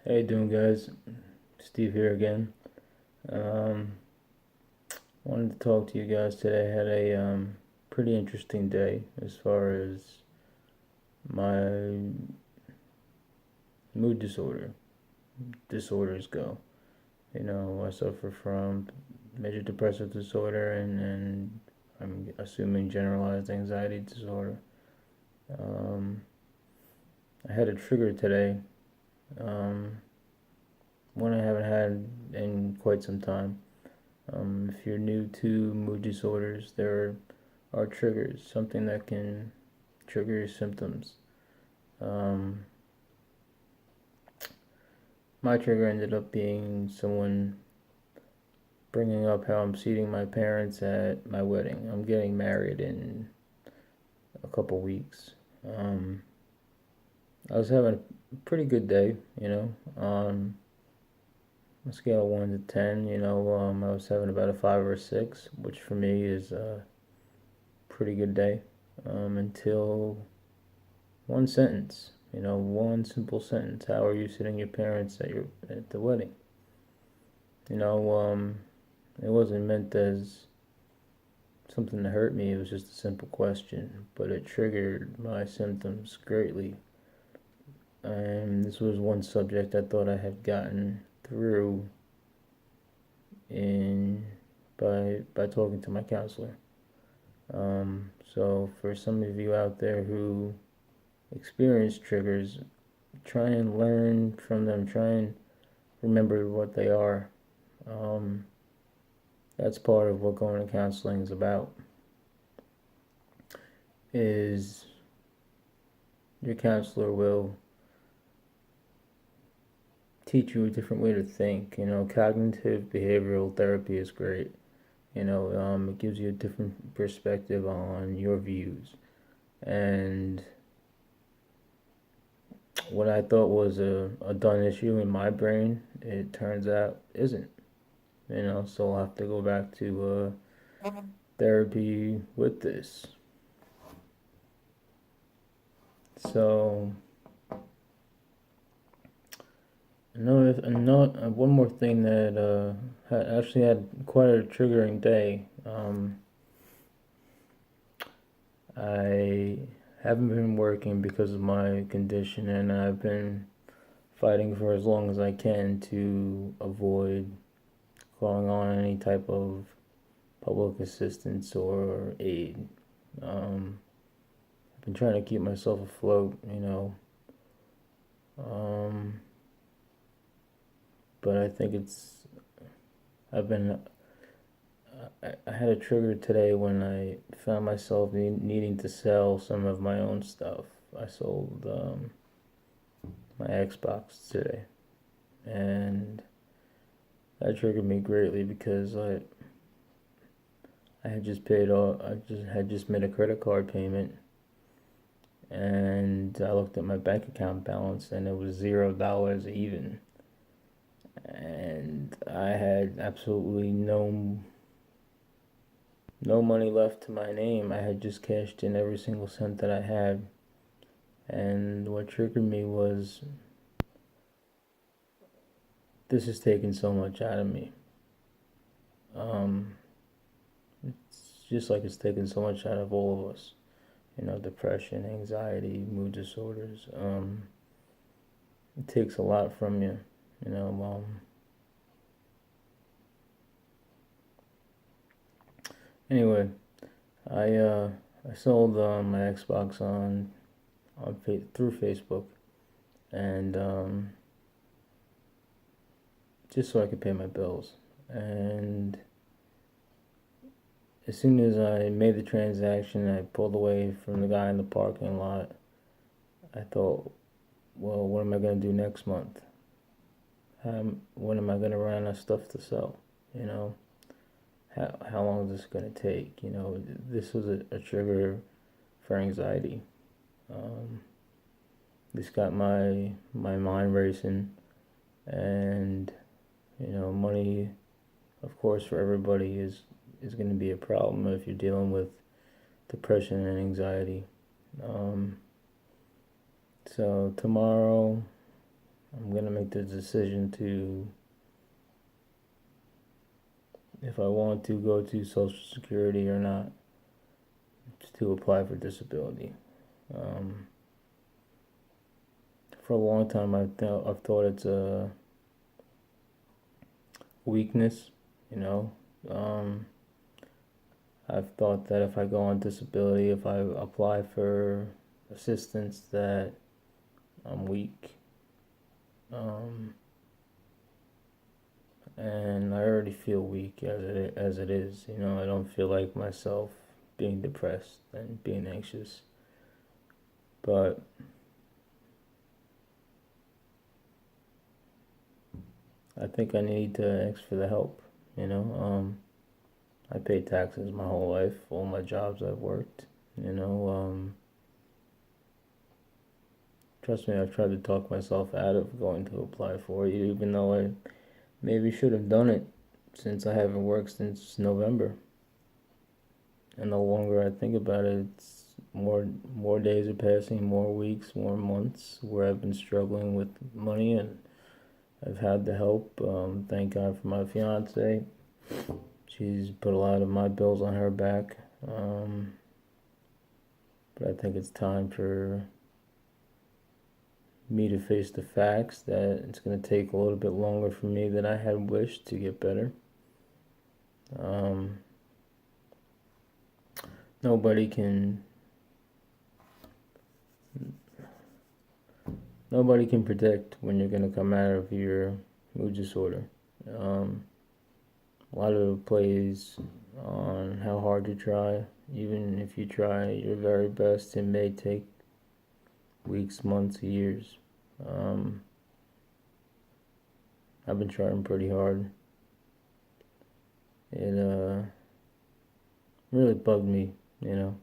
How you doing, guys? Steve here again. Um, Wanted to talk to you guys today. I had a pretty interesting day as far as my mood disorders go. I suffer from major depressive disorder and I'm assuming generalized anxiety disorder. Um, I had a trigger today, um, one I haven't had in quite some time. If you're new to mood disorders, there are triggers, something that can trigger your symptoms. Um, my trigger ended up being someone bringing up how I'm seating my parents at my wedding. I'm getting married in a couple weeks. Um, I was having a pretty good day, on a scale of 1 to 10, I was having about a 5 or a 6, which for me is a pretty good day, until one sentence, one simple sentence. How are you sitting your parents at the wedding? You know, um, it wasn't meant as something to hurt me. It was just a simple question, but it triggered my symptoms greatly. And this was one subject I thought I had gotten through in by talking to my counselor. So for some of you out there who experience triggers, try and learn from them. Try and remember what they are. Um, that's part of what going to counseling is about. Is your counselor will teach you a different way to think. Cognitive behavioral therapy is great. It gives you a different perspective on your views. And what I thought was a done issue in my brain, it turns out isn't. So I'll have to go back to therapy with this. So one more thing that actually had quite a triggering day. I haven't been working because of my condition, and I've been fighting for as long as I can to avoid calling on any type of public assistance or aid. I've been trying to keep myself afloat, um, but I think I've been, I had a trigger today when I found myself needing to sell some of my own stuff. I sold my Xbox today, and that triggered me greatly because I had just paid all I just had just made a credit card payment, and I looked at my bank account balance and it was $0 even, and I had absolutely no money left to my name. I had just cashed in every single cent that I had, and what triggered me was this is taking so much out of me. It's just like it's taking so much out of all of us. Depression, anxiety, mood disorders. It takes a lot from you. You know, anyway, I uh, I sold my Xbox through Facebook, and just so I could pay my bills. And as soon as I made the transaction, I pulled away from the guy in the parking lot. I thought, well, what am I gonna do next month? When am I gonna run out of stuff to sell? You know, how long is this gonna take? This was a trigger for anxiety. Um, this got my mind racing, and money, of course, for everybody is going to be a problem if you're dealing with depression and anxiety. So tomorrow, I'm gonna make the decision to, if I want to go to Social Security or not, to apply for disability. Um, for a long time, I've thought it's a weakness, you know. Um, I've thought that if I go on disability, if I apply for assistance, that I'm weak. Um, and I already feel weak as it is. You know, I don't feel like myself being depressed and being anxious. But I think I need to ask for the help. You know, I paid taxes my whole life, all my jobs I've worked. You know, trust me, I've tried to talk myself out of going to apply for it, even though I maybe should have done it since I haven't worked since November. And the longer I think about it, it's more days are passing, more weeks, more months where I've been struggling with money, and I've had the help. Thank God for my fiance. She's put a lot of my bills on her back. But I think it's time for me to face the facts that it's going to take a little bit longer for me than I had wished to get better. Um, nobody can predict when you're going to come out of your mood disorder. A lot of it plays on how hard you try. Even if you try your very best, it may take weeks, months, years. I've been trying pretty hard. It really bugged me, you know,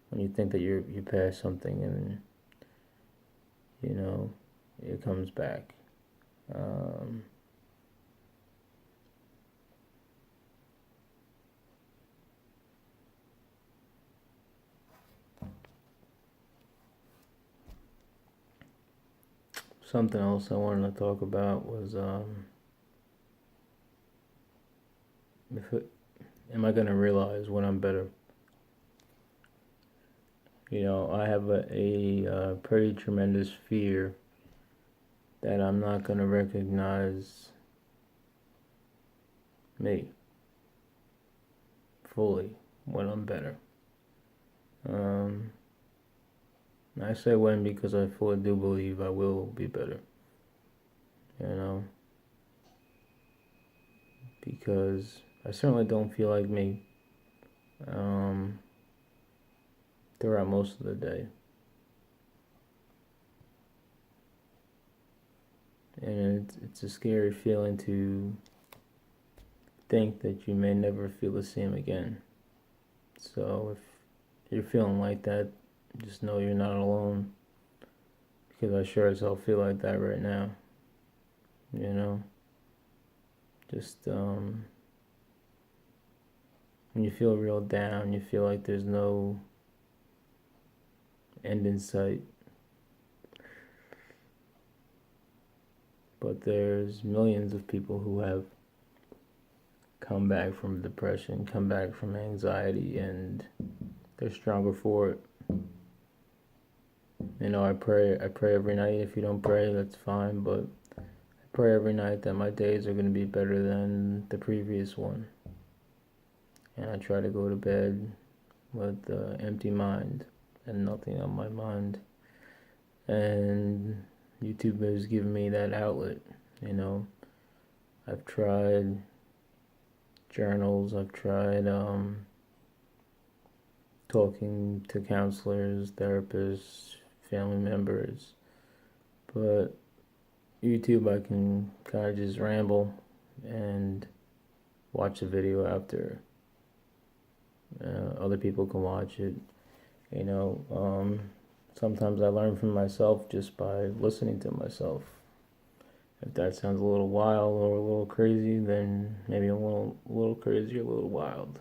when you think that you passed something and you know it comes back. Something else I wanted to talk about was am I gonna realize when I'm better? You know, I have a pretty tremendous fear that I'm not gonna recognize me fully when I'm better. I say when because I fully do believe I will be better. You know, because I certainly don't feel like me throughout most of the day. And it's a scary feeling to think that you may never feel the same again. So if you're feeling like that, just know you're not alone. Because I sure as hell feel like that right now. You know? Just when you feel real down, you feel like there's no end in sight. But there's millions of people who have come back from depression, come back from anxiety, and they're stronger for it. You know, I pray every night. If you don't pray, that's fine, but I pray every night that my days are going to be better than the previous one. And I try to go to bed with an empty mind and nothing on my mind. And YouTube has given me that outlet, you know. I've tried journals, I've tried talking to counselors, therapists, family members, but YouTube I can kind of just ramble and watch the video after. Other people can watch it, you know. Sometimes I learn from myself just by listening to myself. If that sounds a little wild or a little crazy, then maybe a little crazy or a little wild.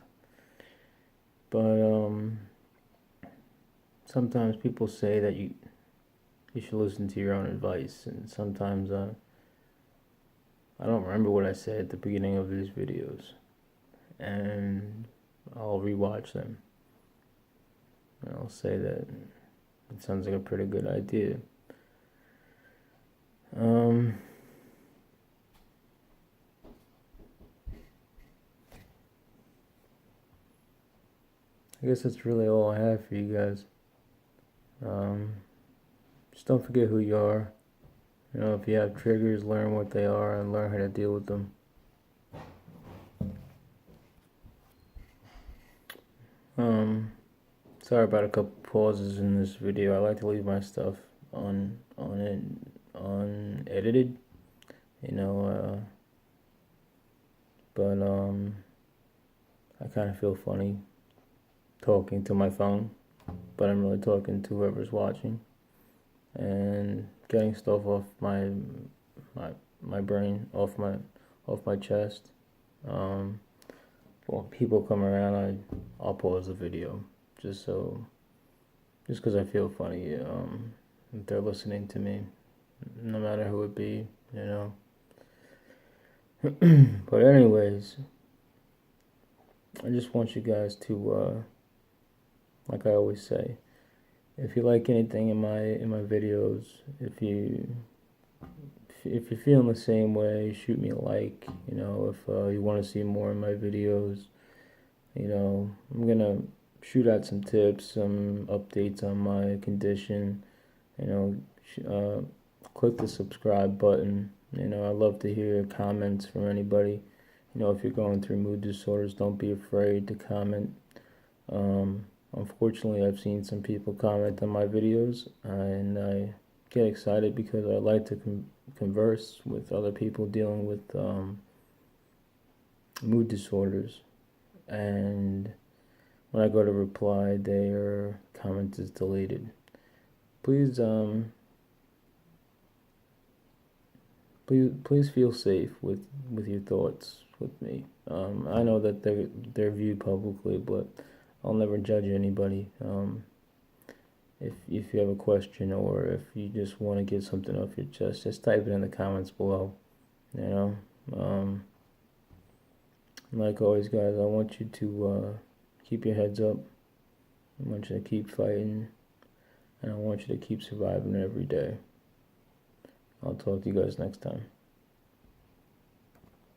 But sometimes people say that you should listen to your own advice. And sometimes I don't remember what I said at the beginning of these videos, and I'll rewatch them, and I'll say that it sounds like a pretty good idea. I guess that's really all I have for you guys. Just don't forget who you are. You know, if you have triggers, learn what they are and learn how to deal with them. Sorry about a couple pauses in this video. I like to leave my stuff unedited, you know, but I kind of feel funny talking to my phone, but I'm really talking to whoever's watching and getting stuff off my brain, off my chest. When people come around, I'll pause the video just because I feel funny. If they're listening to me, no matter who it be, you know. But anyways, I just want you guys to, like I always say, if you like anything in my videos, if you're feeling the same way, shoot me a like. You know, if you want to see more of my videos, you know, I'm gonna shoot out some tips, some updates on my condition. You know, click the subscribe button. You know, I love to hear comments from anybody. You know, if you're going through mood disorders, don't be afraid to comment. Unfortunately, I've seen some people comment on my videos, and I get excited because I like to converse with other people dealing with mood disorders. And when I go to reply, their comment is deleted. Please feel safe with your thoughts with me. I know that they're viewed publicly, but I'll never judge anybody. If you have a question or if you just want to get something off your chest, just type it in the comments below. You know, like always, guys, I want you to keep your heads up. I want you to keep fighting, and I want you to keep surviving every day. I'll talk to you guys next time.